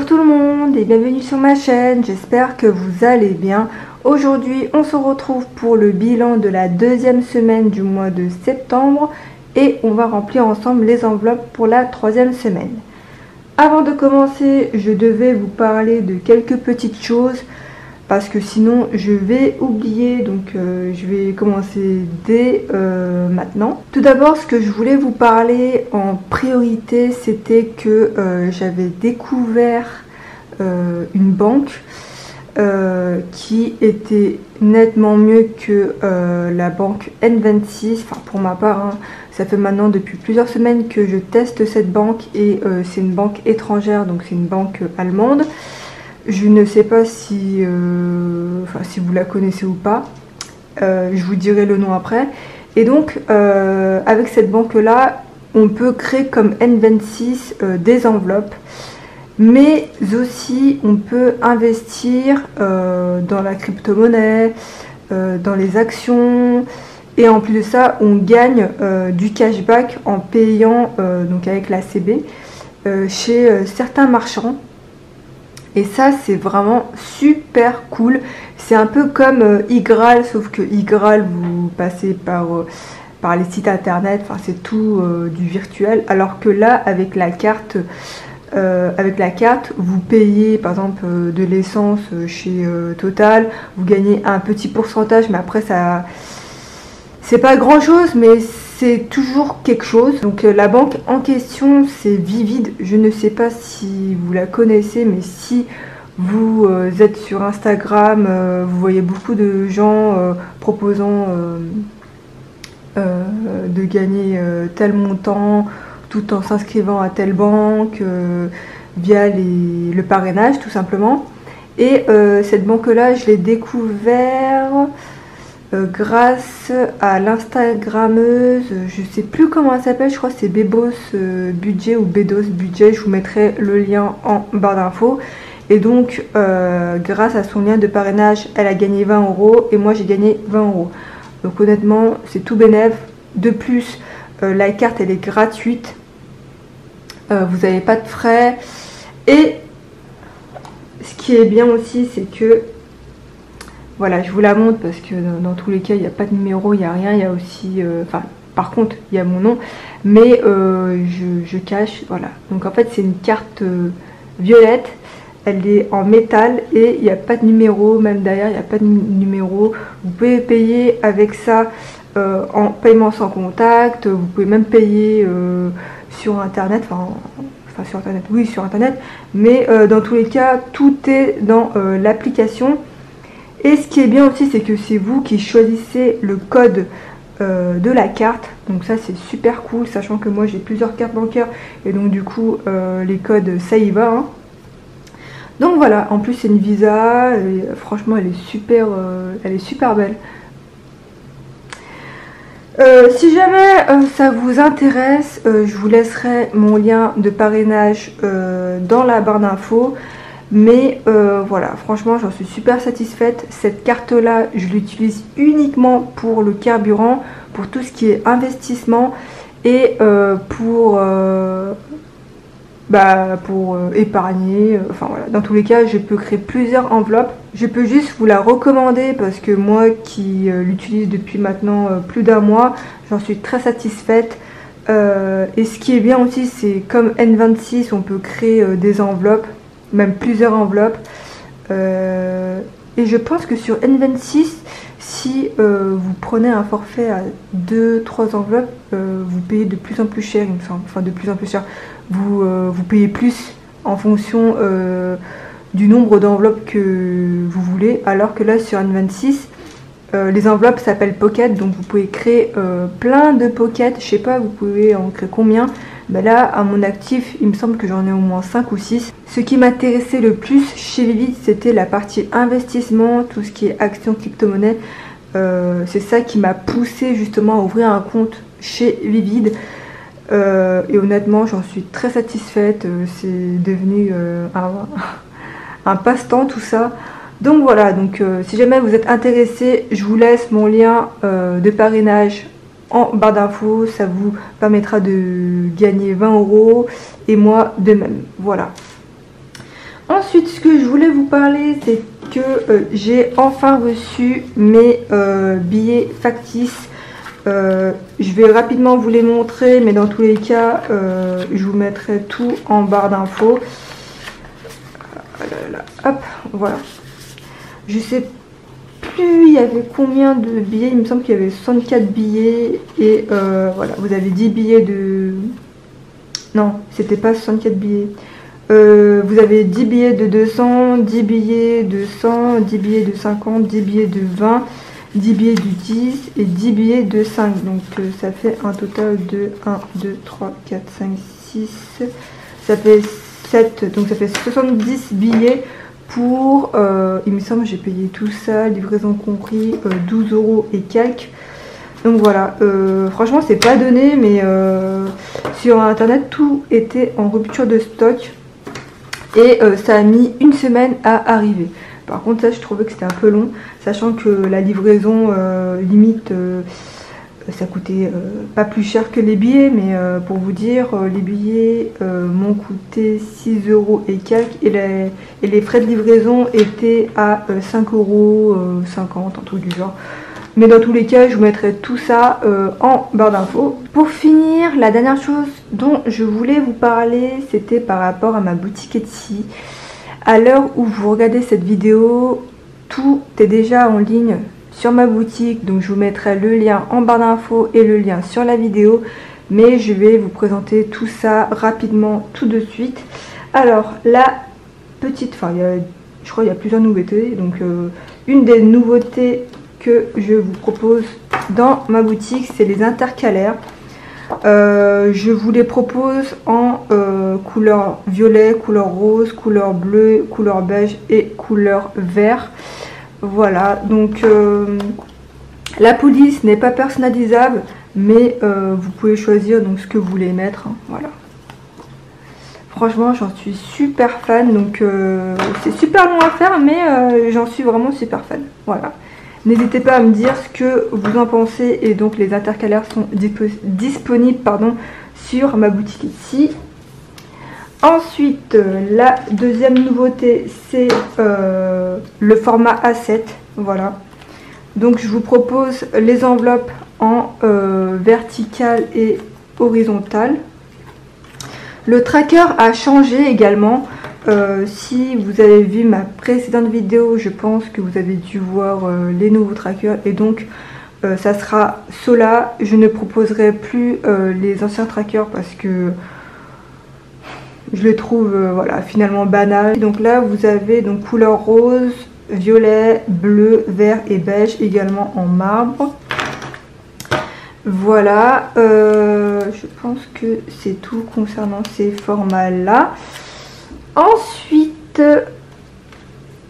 Bonjour tout le monde et bienvenue sur ma chaîne, j'espère que vous allez bien. Aujourd'hui on se retrouve pour le bilan de la deuxième semaine du mois de septembre et on va remplir ensemble les enveloppes pour la troisième semaine. Avant de commencer, je devais vous parler de quelques petites choses parce que sinon je vais oublier, donc je vais commencer dès maintenant. Tout d'abord, ce que je voulais vous parler en priorité, c'était que j'avais découvert une banque qui était nettement mieux que la banque N26. Enfin, pour ma part, hein, ça fait maintenant depuis plusieurs semaines que je teste cette banque et c'est une banque étrangère, donc c'est une banque allemande. Je ne sais pas si vous la connaissez ou pas, je vous dirai le nom après. Et donc avec cette banque là, on peut créer comme N26 des enveloppes, mais aussi on peut investir dans la crypto-monnaie, dans les actions, et en plus de ça on gagne du cashback en payant donc avec la CB chez certains marchands. Et ça c'est vraiment super cool. C'est un peu comme iGraal, sauf que iGraal vous passez par les sites internet, enfin c'est tout du virtuel, alors que là avec la carte vous payez par exemple de l'essence chez Total, vous gagnez un petit pourcentage, mais après ça c'est pas grand chose, mais c'est toujours quelque chose. Donc la banque en question c'est Vivid, je ne sais pas si vous la connaissez, mais si vous êtes sur Instagram, vous voyez beaucoup de gens proposant de gagner tel montant tout en s'inscrivant à telle banque via le parrainage tout simplement. Et cette banque là je l'ai découvert grâce à l'instagrammeuse, je sais plus comment elle s'appelle, je crois que c'est Bebos Budget ou Bedos Budget, je vous mettrai le lien en barre d'infos. Et donc grâce à son lien de parrainage, elle a gagné 20 € et moi j'ai gagné 20 €. Donc honnêtement c'est tout bénef. De plus la carte elle est gratuite, vous n'avez pas de frais. Et ce qui est bien aussi c'est que voilà, je vous la montre parce que dans tous les cas, il n'y a pas de numéro, il n'y a rien. Il y a aussi, par contre, il y a mon nom, mais je cache, voilà. Donc en fait, c'est une carte violette, elle est en métal et il n'y a pas de numéro, même derrière, il n'y a pas de numéro. Vous pouvez payer avec ça en paiement sans contact, vous pouvez même payer sur Internet, enfin sur Internet, oui, sur Internet, mais dans tous les cas, tout est dans l'application. Et ce qui est bien aussi, c'est que c'est vous qui choisissez le code de la carte. Donc ça c'est super cool, sachant que moi j'ai plusieurs cartes bancaires et donc du coup les codes ça y va, hein. Donc voilà, en plus c'est une Visa et franchement elle est super belle. Si jamais ça vous intéresse, je vous laisserai mon lien de parrainage dans la barre d'infos. Mais voilà, franchement j'en suis super satisfaite. Cette carte là je l'utilise uniquement pour le carburant, pour tout ce qui est investissement et pour épargner, enfin voilà. Dans tous les cas je peux créer plusieurs enveloppes. Je peux juste vous la recommander parce que moi qui l'utilise depuis maintenant plus d'1 mois, j'en suis très satisfaite. Et ce qui est bien aussi, c'est comme N26 on peut créer des enveloppes, même plusieurs enveloppes, et je pense que sur N26 si vous prenez un forfait à 2-3 enveloppes, vous payez de plus en plus cher, il me semble, enfin de plus en plus cher, vous payez plus en fonction du nombre d'enveloppes que vous voulez, alors que là sur N26 les enveloppes s'appellent pocket, donc vous pouvez créer plein de pockets, je sais pas vous pouvez en créer combien. Ben là à mon actif il me semble que j'en ai au moins 5 ou 6. Ce qui m'intéressait le plus chez Vivid c'était la partie investissement, tout ce qui est action, crypto-monnaie. C'est ça qui m'a poussé justement à ouvrir un compte chez Vivid. Et honnêtement j'en suis très satisfaite, c'est devenu un passe-temps tout ça. Donc voilà, donc si jamais vous êtes intéressé, je vous laisse mon lien de parrainage en barre d'infos, ça vous permettra de gagner 20 € et moi de même. Voilà. Ensuite, ce que je voulais vous parler, c'est que j'ai enfin reçu mes billets factices. Je vais rapidement vous les montrer, mais dans tous les cas, je vous mettrai tout en barre d'infos. Hop, voilà. Je sais plus il y avait combien de billets, il me semble qu'il y avait 64 billets. Et voilà, vous avez 10 billets de... Non, c'était pas 64 billets. Vous avez 10 billets de 200, 10 billets de 100, 10 billets de 50, 10 billets de 20, 10 billets de 10 et 10 billets de 5. Donc ça fait un total de 1, 2, 3, 4, 5, 6. Ça fait 7, donc ça fait 70 billets pour, il me semble, j'ai payé tout ça, livraison compris, 12 € et quelques. Donc voilà, franchement c'est pas donné, mais sur internet tout était en rupture de stock. Et ça a mis une semaine à arriver. Par contre ça je trouvais que c'était un peu long, sachant que la livraison limite ça coûtait pas plus cher que les billets, mais pour vous dire, les billets m'ont coûté 6 € et quelques, et les frais de livraison étaient à 5,50 €, un truc du genre. Mais dans tous les cas, je vous mettrai tout ça en barre d'infos. Pour finir, la dernière chose dont je voulais vous parler, c'était par rapport à ma boutique Etsy. À l'heure où vous regardez cette vidéo, tout est déjà en ligne sur ma boutique. Donc je vous mettrai le lien en barre d'infos et le lien sur la vidéo. Mais je vais vous présenter tout ça rapidement tout de suite. Alors, la petite... Enfin, je crois qu'il y a plusieurs nouveautés. Donc, une des nouveautés que je vous propose dans ma boutique, c'est les intercalaires. Je vous les propose en couleur violet, couleur rose, couleur bleue, couleur beige et couleur vert. Voilà, donc la police n'est pas personnalisable, mais vous pouvez choisir donc ce que vous voulez mettre, hein, voilà. Franchement, j'en suis super fan, donc c'est super long à faire, mais j'en suis vraiment super fan, voilà. N'hésitez pas à me dire ce que vous en pensez, et donc les intercalaires sont disponibles sur ma boutique ici. Ensuite, la deuxième nouveauté, c'est le format A7, voilà. Donc je vous propose les enveloppes en verticale et horizontale. Le tracker a changé également. Si vous avez vu ma précédente vidéo, je pense que vous avez dû voir les nouveaux trackers, et donc ça sera cela. Je ne proposerai plus les anciens trackers parce que je les trouve voilà, finalement banals. Donc là vous avez donc couleur rose, violet, bleu, vert et beige, également en marbre. Voilà, je pense que c'est tout concernant ces formats là. Ensuite,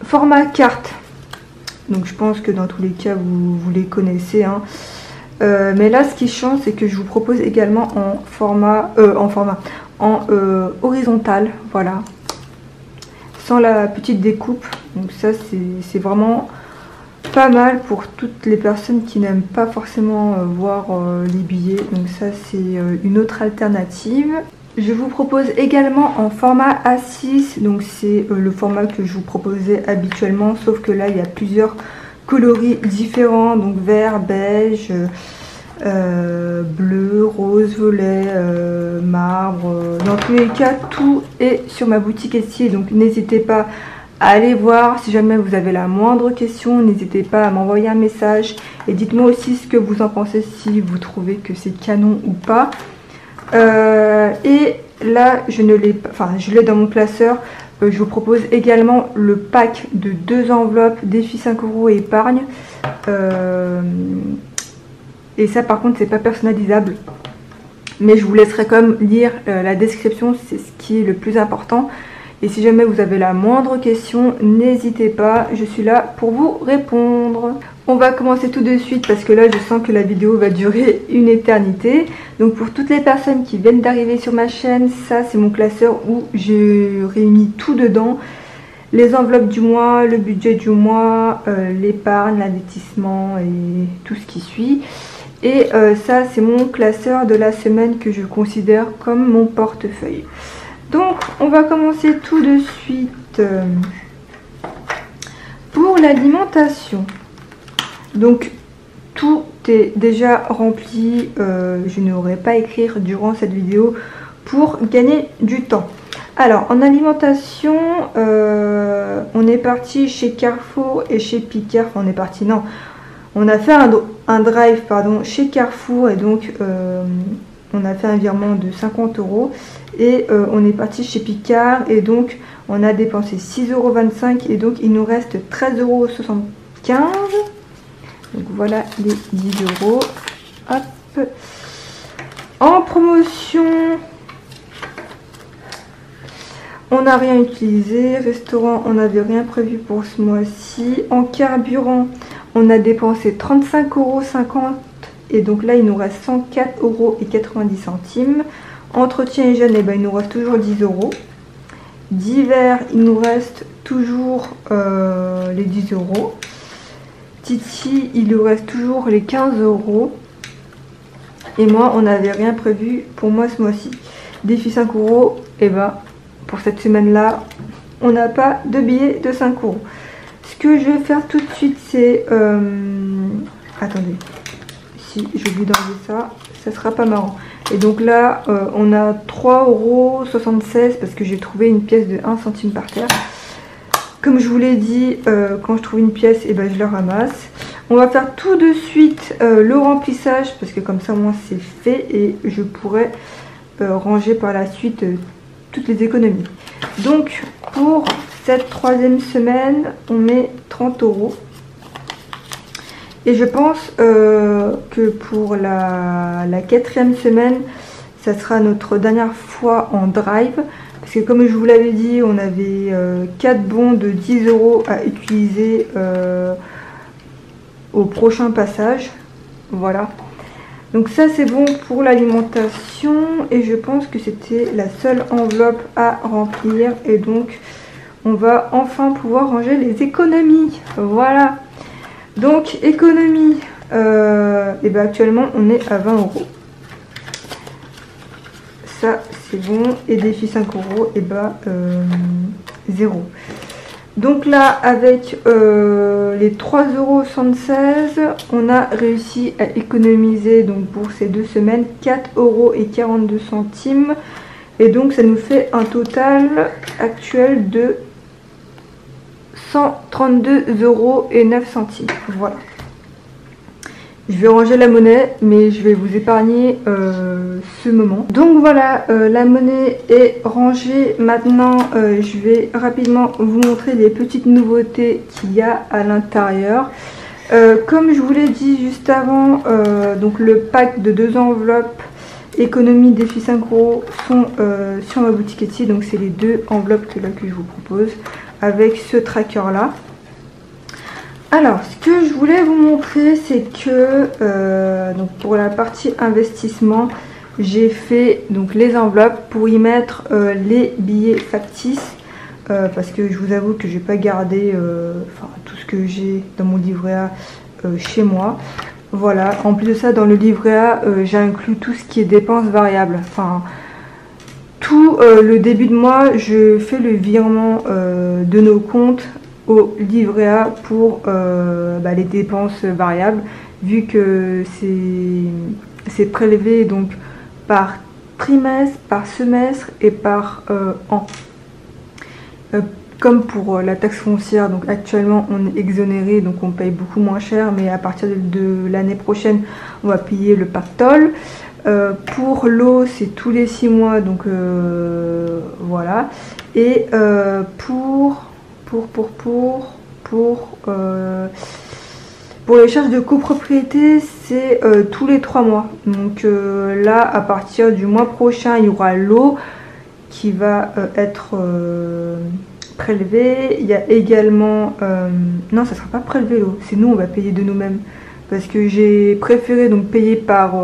format carte. Donc je pense que dans tous les cas vous les connaissez, hein. Mais là ce qui change, c'est que je vous propose également en horizontal, voilà, sans la petite découpe. Donc ça c'est vraiment pas mal pour toutes les personnes qui n'aiment pas forcément voir les billets. Donc ça c'est une autre alternative. Je vous propose également en format A6, donc c'est le format que je vous proposais habituellement, sauf que là il y a plusieurs coloris différents, donc vert, beige, bleu, rose, violet, marbre. Dans tous les cas, tout est sur ma boutique Etsy, donc n'hésitez pas à aller voir. Si jamais vous avez la moindre question, n'hésitez pas à m'envoyer un message, et dites-moi aussi ce que vous en pensez, si vous trouvez que c'est canon ou pas. Et là je ne l'ai pas, enfin je l'ai dans mon classeur. Je vous propose également le pack de 2 enveloppes défi 5 € et épargne, et ça par contre c'est pas personnalisable, mais je vous laisserai quand même lire la description, c'est ce qui est le plus important. Et si jamais vous avez la moindre question, n'hésitez pas, je suis là pour vous répondre. On va commencer tout de suite parce que là je sens que la vidéo va durer une éternité. Donc pour toutes les personnes qui viennent d'arriver sur ma chaîne, ça c'est mon classeur où j'ai réuni tout dedans. Les enveloppes du mois, le budget du mois, l'épargne, l'investissement et tout ce qui suit. Et ça c'est mon classeur de la semaine que je considère comme mon portefeuille. Donc on va commencer tout de suite Ensuite, pour l'alimentation, donc tout est déjà rempli. Je n'aurai pas à écrire durant cette vidéo pour gagner du temps. Alors en alimentation, on est parti chez Carrefour et chez Picard. Enfin, on est parti, non, on a fait un drive pardon, chez Carrefour et donc on a fait un virement de 50 € et on est parti chez Picard et donc on a dépensé 6,25 € et donc il nous reste 13,75 €. Donc voilà les 10 €. Hop. En promotion, on n'a rien utilisé. Restaurant, on n'avait rien prévu pour ce mois-ci. En carburant, on a dépensé 35,50 € et donc là il nous reste 104,90 €. Entretien hygiène, il nous reste toujours 10 €. Divers, il nous reste toujours les 10 €. Titi, il nous reste toujours les 15 €. Et moi, on n'avait rien prévu pour moi ce mois-ci. Défi 5 €, et pour cette semaine-là, on n'a pas de billets de 5 €. Ce que je vais faire tout de suite, c'est... attendez, si j'oublie d'enlever ça, ça sera pas marrant. Et donc là, on a 3,76 € parce que j'ai trouvé une pièce de 1 centime par terre. Comme je vous l'ai dit, quand je trouve une pièce, je la ramasse. On va faire tout de suite le remplissage parce que comme ça, moi, c'est fait et je pourrai ranger par la suite toutes les économies. Donc, pour cette 3e semaine, on met 30 €. Et je pense que pour la 4e semaine, ça sera notre dernière fois en drive. Parce que comme je vous l'avais dit, on avait 4 bons de 10 € à utiliser au prochain passage. Voilà. Donc ça c'est bon pour l'alimentation. Et je pense que c'était la seule enveloppe à remplir. Et donc on va enfin pouvoir ranger les économies. Voilà. Donc économie, actuellement on est à 20 €. Ça c'est bon. Et défi 5 €, 0. Donc là avec les 3,76 €, on a réussi à économiser donc pour ces 2 semaines 4,42 €. Et donc ça nous fait un total actuel de 132,09 €. Voilà. Je vais ranger la monnaie, mais je vais vous épargner ce moment. Donc voilà, la monnaie est rangée. Maintenant, je vais rapidement vous montrer les petites nouveautés qu'il y a à l'intérieur. Comme je vous l'ai dit juste avant, donc le pack de 2 enveloppes économie défi 5 € sont sur ma boutique Etsy. Donc c'est les 2 enveloppes que je vous propose avec ce tracker là. Alors ce que je voulais vous montrer, c'est que donc pour la partie investissement, j'ai fait donc les enveloppes pour y mettre les billets factices parce que je vous avoue que j'ai pas gardé tout ce que j'ai dans mon livret A chez moi. Voilà, en plus de ça, dans le livret A, j'ai inclus tout ce qui est dépenses variables. Enfin, tout le début de mois, je fais le virement de nos comptes au livret A pour les dépenses variables, vu que c'est prélevé donc par trimestre, par semestre et par an. Comme pour la taxe foncière, donc actuellement on est exonéré, donc on paye beaucoup moins cher, mais à partir de l'année prochaine on va payer le pactole. Pour l'eau c'est tous les 6 mois, donc voilà. Et pour les charges de copropriété, c'est tous les 3 mois. Donc là, à partir du mois prochain, il y aura l'eau qui va être prélevé. Il y a également non, ça sera pas prélevé l'eau, c'est nous, on va payer de nous-mêmes, parce que j'ai préféré donc payer par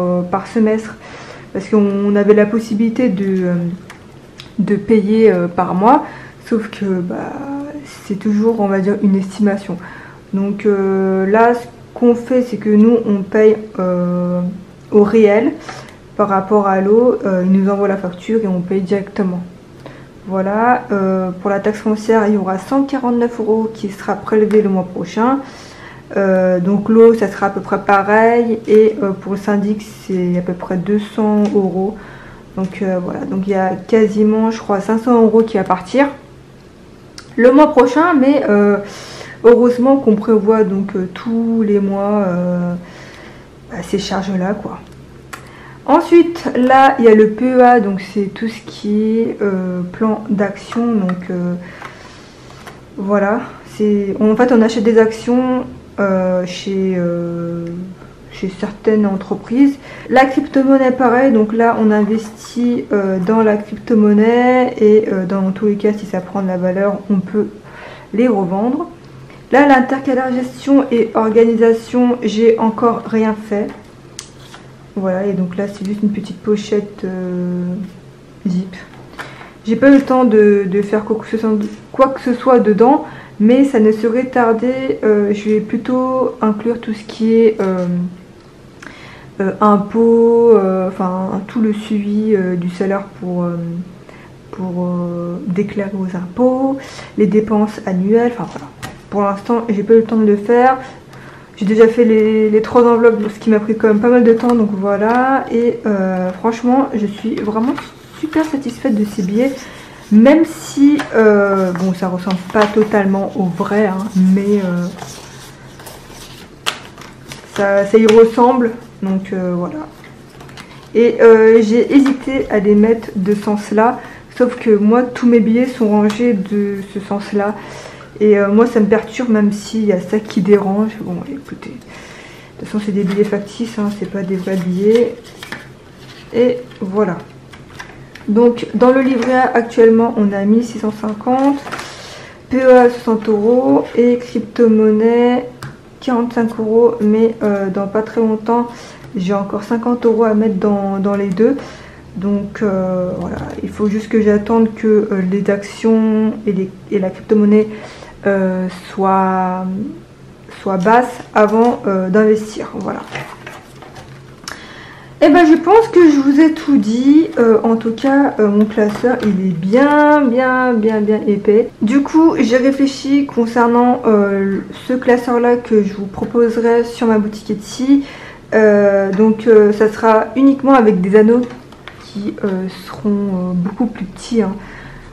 semestre, parce qu'on avait la possibilité de payer par mois, sauf que c'est toujours, on va dire, une estimation. Donc là ce qu'on fait, c'est que nous on paye au réel par rapport à l'eau. Ils nous envoient la facture et on paye directement. Voilà, pour la taxe foncière, il y aura 149 € qui sera prélevé le mois prochain. Donc l'eau, ça sera à peu près pareil. Et pour le syndic, c'est à peu près 200 €. Donc voilà, donc il y a quasiment, je crois, 500 € qui va partir le mois prochain. Mais heureusement qu'on prévoit donc tous les mois ces charges-là, quoi. Ensuite, là, il y a le PEA, donc c'est tout ce qui est plan d'action. Donc voilà, en fait, on achète des actions chez certaines entreprises. La crypto-monnaie, pareil, donc là, on investit dans la crypto-monnaie et dans tous les cas, si ça prend de la valeur, on peut les revendre. Là, l'intercalaire gestion et organisation, j'ai encore rien fait. Voilà, et donc là c'est juste une petite pochette zip. J'ai pas eu le temps de faire quoi que ce soit dedans, mais ça ne serait tardé. Je vais plutôt inclure tout ce qui est impôts, enfin tout le suivi du salaire pour déclarer aux impôts, les dépenses annuelles, enfin voilà. Pour l'instant, j'ai pas eu le temps de le faire. J'ai déjà fait les 3 enveloppes, ce qui m'a pris quand même pas mal de temps, donc voilà. Et franchement, je suis vraiment super satisfaite de ces billets. Même si, bon, ça ressemble pas totalement au vrai, hein, mais ça y ressemble, donc voilà. Et j'ai hésité à les mettre de ce sens-là, sauf que moi, tous mes billets sont rangés de ce sens-là. Et moi ça me perturbe, même s'il y a ça qui dérange. Bon écoutez, de toute façon c'est des billets factices, hein, c'est pas des vrais billets. Et voilà. Donc dans le livret A actuellement on a 1650, PEA 60 € et crypto-monnaie 45 €. Mais dans pas très longtemps j'ai encore 50 € à mettre dans les deux. Donc voilà, il faut juste que j'attende que les actions et la crypto-monnaie soit basse avant d'investir. Voilà. Et ben je pense que je vous ai tout dit. En tout cas mon classeur il est bien épais. Du coup j'ai réfléchi concernant ce classeur là que je vous proposerai sur ma boutique Etsy. Donc ça sera uniquement avec des anneaux qui seront beaucoup plus petits, hein.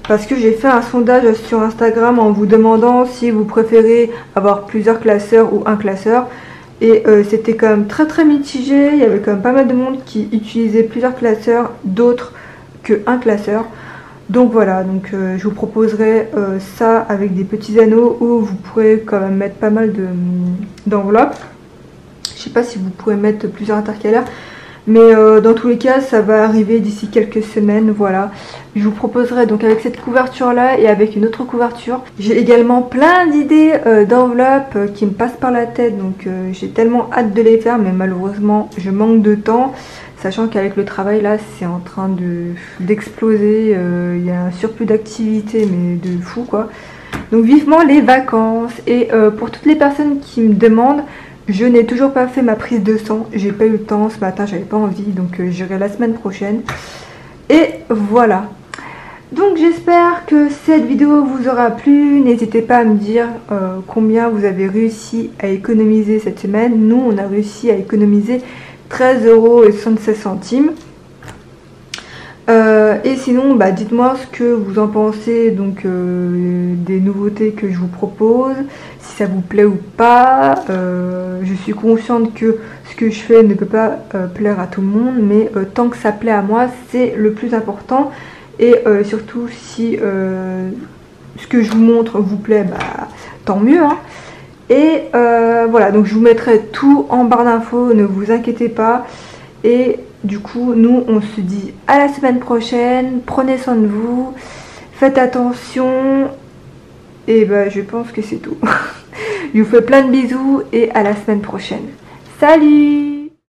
Parce que j'ai fait un sondage sur Instagram en vous demandant si vous préférez avoir plusieurs classeurs ou un classeur. Et c'était quand même très mitigé. Il y avait quand même pas mal de monde qui utilisait plusieurs classeurs, d'autres qu'un classeur. Donc voilà, donc je vous proposerai ça avec des petits anneaux où vous pourrez quand même mettre pas mal d'enveloppes. Je sais pas si vous pourrez mettre plusieurs intercalaires. Mais dans tous les cas, ça va arriver d'ici quelques semaines, voilà. Je vous proposerai donc avec cette couverture-là et avec une autre couverture. J'ai également plein d'idées d'enveloppes qui me passent par la tête, donc j'ai tellement hâte de les faire, mais malheureusement, je manque de temps. Sachant qu'avec le travail, là, c'est en train d'exploser. Il y a un surplus d'activité, mais de fou, quoi. Donc vivement les vacances. Et pour toutes les personnes qui me demandent, je n'ai toujours pas fait ma prise de sang, j'ai pas eu le temps, ce matin j'avais pas envie, donc j'irai la semaine prochaine. Et voilà. Donc j'espère que cette vidéo vous aura plu, n'hésitez pas à me dire combien vous avez réussi à économiser cette semaine. Nous on a réussi à économiser 13,76 €. Et sinon bah, dites-moi ce que vous en pensez donc des nouveautés que je vous propose, si ça vous plaît ou pas. Je suis consciente que ce que je fais ne peut pas plaire à tout le monde, mais tant que ça plaît à moi c'est le plus important. Et surtout si ce que je vous montre vous plaît, bah, tant mieux, hein. Et voilà, donc je vous mettrai tout en barre d'infos, ne vous inquiétez pas. Et du coup, nous, on se dit à la semaine prochaine. Prenez soin de vous. Faites attention. Et bah, je pense que c'est tout. Je vous fais plein de bisous et à la semaine prochaine. Salut!